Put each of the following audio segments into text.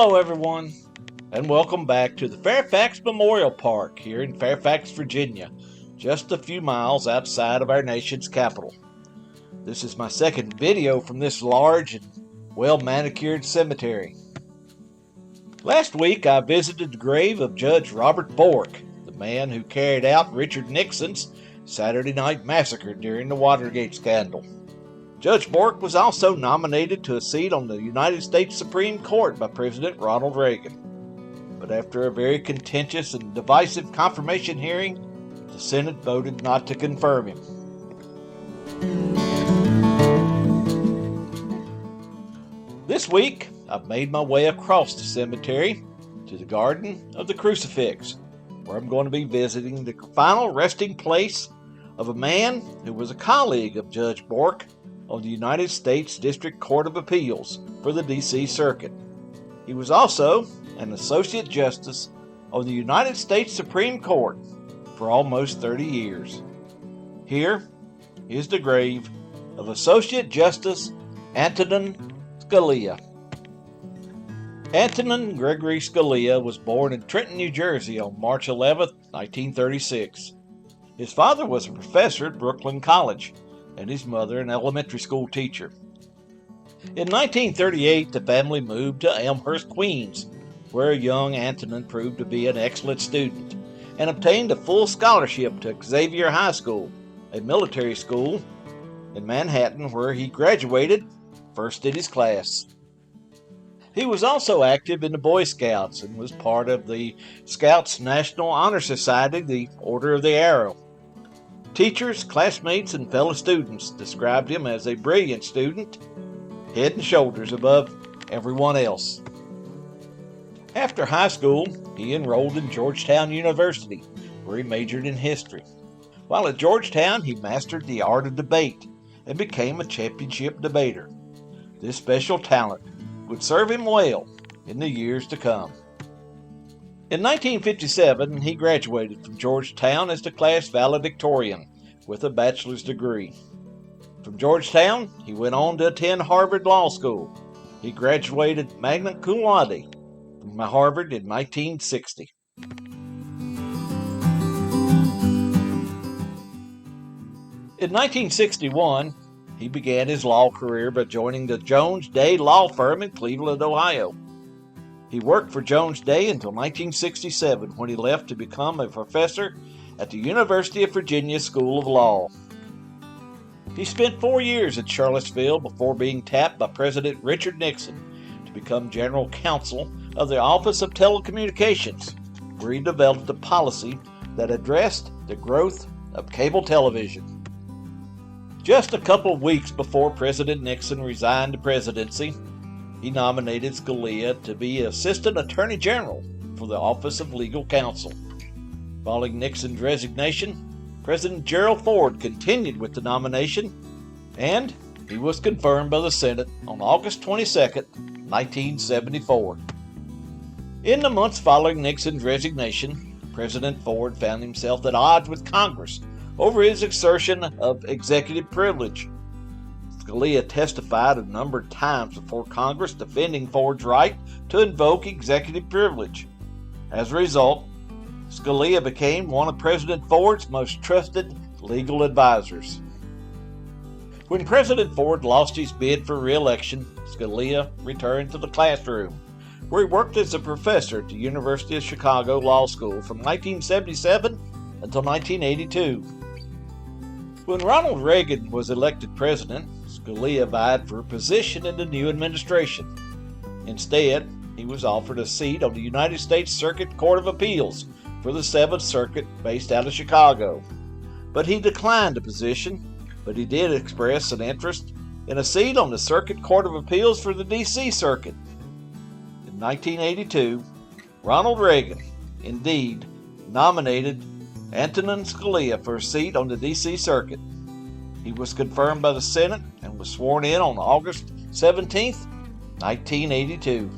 Hello everyone, and welcome back to the Fairfax Memorial Park here in Fairfax, Virginia, just a few miles outside of our nation's capital. This is my second video from this large and well-manicured cemetery. Last week I visited the grave of Judge Robert Bork, the man who carried out Richard Nixon's Saturday night massacre during the Watergate scandal. Judge Bork was also nominated to a seat on the United States Supreme Court by President Ronald Reagan. But after a very contentious and divisive confirmation hearing, the Senate voted not to confirm him. This week, I've made my way across the cemetery to the Garden of the Crucifix, where I'm going to be visiting the final resting place of a man who was a colleague of Judge Bork on the United States District Court of Appeals for the D.C. Circuit. He was also an Associate Justice on the United States Supreme Court for almost 30 years. Here is the grave of Associate Justice Antonin Scalia. Antonin Gregory Scalia was born in Trenton, New Jersey on March 11, 1936. His father was a professor at Brooklyn College, and his mother an elementary school teacher. In 1938, the family moved to Elmhurst, Queens, where young Antonin proved to be an excellent student and obtained a full scholarship to Xavier High School, a military school in Manhattan, where he graduated first in his class. He was also active in the Boy Scouts and was part of the Scouts National Honor Society, the Order of the Arrow. Teachers, classmates, and fellow students described him as a brilliant student, head and shoulders above everyone else. After high school, he enrolled in Georgetown University, where he majored in history. While at Georgetown, he mastered the art of debate and became a championship debater. This special talent would serve him well in the years to come. In 1957, he graduated from Georgetown as the class valedictorian with a bachelor's degree. From Georgetown, he went on to attend Harvard Law School. He graduated magna cum laude from Harvard in 1960. In 1961, he began his law career by joining the Jones Day Law Firm in Cleveland, Ohio. He worked for Jones Day until 1967, when he left to become a professor at the University of Virginia School of Law. He spent 4 years at Charlottesville before being tapped by President Richard Nixon to become general counsel of the Office of Telecommunications, where he developed a policy that addressed the growth of cable television. Just a couple of weeks before President Nixon resigned the presidency, he nominated Scalia to be Assistant Attorney General for the Office of Legal Counsel. Following Nixon's resignation, President Gerald Ford continued with the nomination, and he was confirmed by the Senate on August 22, 1974. In the months following Nixon's resignation, President Ford found himself at odds with Congress over his exertion of executive privilege. Scalia testified a number of times before Congress defending Ford's right to invoke executive privilege. As a result, Scalia became one of President Ford's most trusted legal advisors. When President Ford lost his bid for re-election, Scalia returned to the classroom, where he worked as a professor at the University of Chicago Law School from 1977 until 1982. When Ronald Reagan was elected president, Scalia vied for a position in the new administration. Instead, he was offered a seat on the United States Circuit Court of Appeals for the 7th Circuit based out of Chicago. But he declined the position, but he did express an interest in a seat on the Circuit Court of Appeals for the D.C. Circuit. In 1982, Ronald Reagan, indeed, nominated Antonin Scalia for a seat on the D.C. Circuit. He was confirmed by the Senate and was sworn in on August 17, 1982.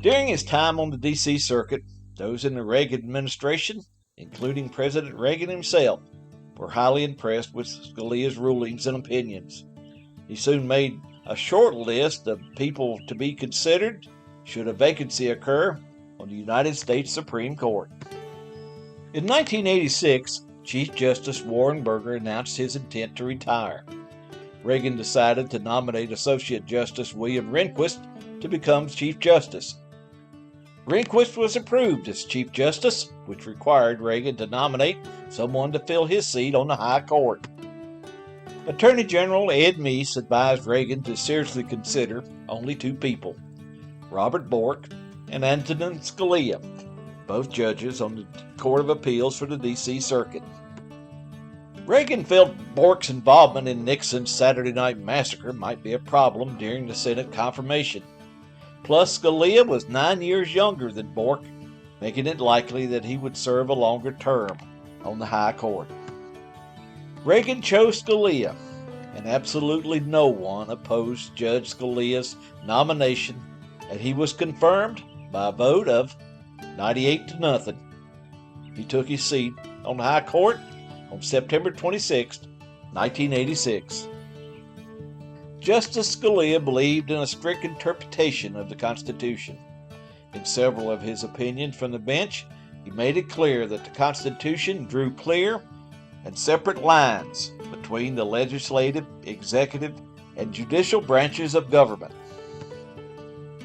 During his time on the D.C. Circuit, those in the Reagan administration, including President Reagan himself, were highly impressed with Scalia's rulings and opinions. He soon made a short list of people to be considered should a vacancy occur on the United States Supreme Court. In 1986, Chief Justice Warren Burger announced his intent to retire. Reagan decided to nominate Associate Justice William Rehnquist to become Chief Justice. Rehnquist was approved as Chief Justice, which required Reagan to nominate someone to fill his seat on the High Court. Attorney General Ed Meese advised Reagan to seriously consider only two people, Robert Bork and Antonin Scalia, both judges on the Court of Appeals for the D.C. Circuit. Reagan felt Bork's involvement in Nixon's Saturday Night Massacre might be a problem during the Senate confirmation. Plus, Scalia was 9 years younger than Bork, making it likely that he would serve a longer term on the High Court. Reagan chose Scalia, and absolutely no one opposed Judge Scalia's nomination, and he was confirmed by a vote of 98-0. He took his seat on the High Court on September 26, 1986. Justice Scalia believed in a strict interpretation of the Constitution. In several of his opinions from the bench, he made it clear that the Constitution drew clear and separate lines between the legislative, executive, and judicial branches of government.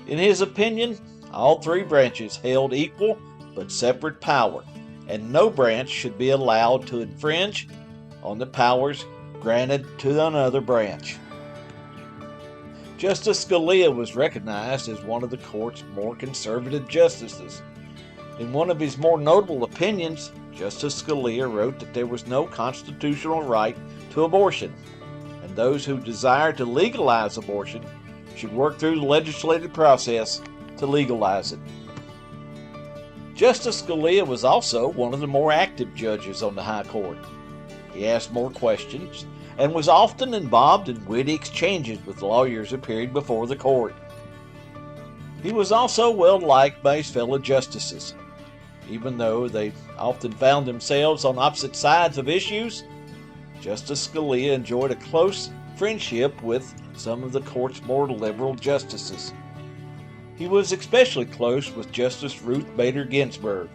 In his opinion, all three branches held equal but separate power, and no branch should be allowed to infringe on the powers granted to another branch. Justice Scalia was recognized as one of the court's more conservative justices. In one of his more notable opinions, Justice Scalia wrote that there was no constitutional right to abortion, and those who desire to legalize abortion should work through the legislative process to legalize it. Justice Scalia was also one of the more active judges on the High Court. He asked more questions and was often involved in witty exchanges with lawyers appearing before the court. He was also well liked by his fellow justices. Even though they often found themselves on opposite sides of issues, Justice Scalia enjoyed a close friendship with some of the court's more liberal justices. He was especially close with Justice Ruth Bader Ginsburg.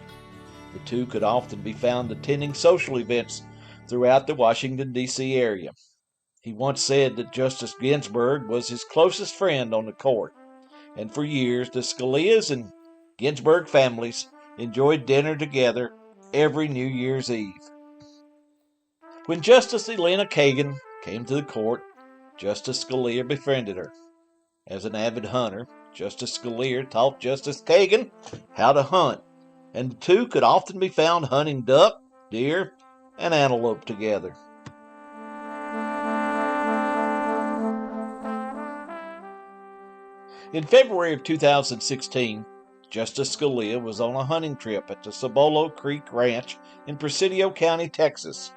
The two could often be found attending social events throughout the Washington, D.C. area. He once said that Justice Ginsburg was his closest friend on the court, and for years the Scalias and Ginsburg families enjoyed dinner together every New Year's Eve. When Justice Elena Kagan came to the court, Justice Scalia befriended her. As an avid hunter, Justice Scalia taught Justice Kagan how to hunt, and the two could often be found hunting duck, deer, and antelope together. In February of 2016, Justice Scalia was on a hunting trip at the Cibolo Creek Ranch in Presidio County, Texas.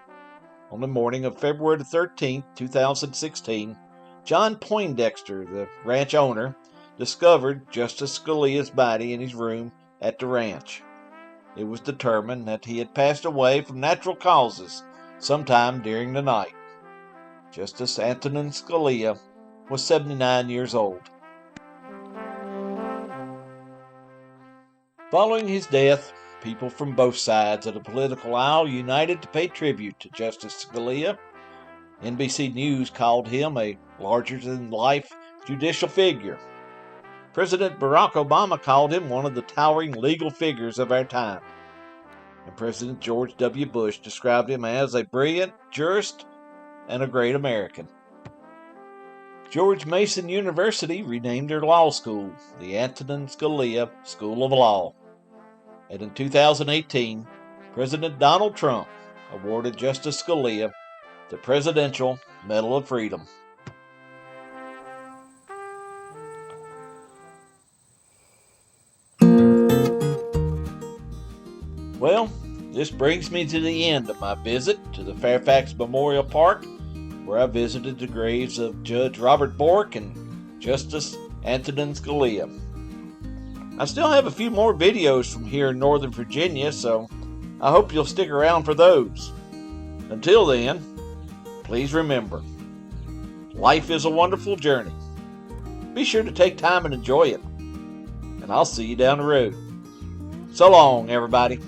On the morning of February 13, 2016, John Poindexter, the ranch owner, discovered Justice Scalia's body in his room at the ranch. It was determined that he had passed away from natural causes sometime during the night. Justice Antonin Scalia was 79 years old. Following his death, people from both sides of the political aisle united to pay tribute to Justice Scalia. NBC News called him a larger-than-life judicial figure. President Barack Obama called him one of the towering legal figures of our time. And President George W. Bush described him as a brilliant jurist and a great American. George Mason University renamed their law school the Antonin Scalia School of Law. And in 2018, President Donald Trump awarded Justice Scalia the Presidential Medal of Freedom. Well, this brings me to the end of my visit to the Fairfax Memorial Park, where I visited the graves of Judge Robert Bork and Justice Antonin Scalia. I still have a few more videos from here in Northern Virginia, so I hope you'll stick around for those. Until then, please remember, life is a wonderful journey. Be sure to take time and enjoy it. and I'll see you down the road. So long, everybody.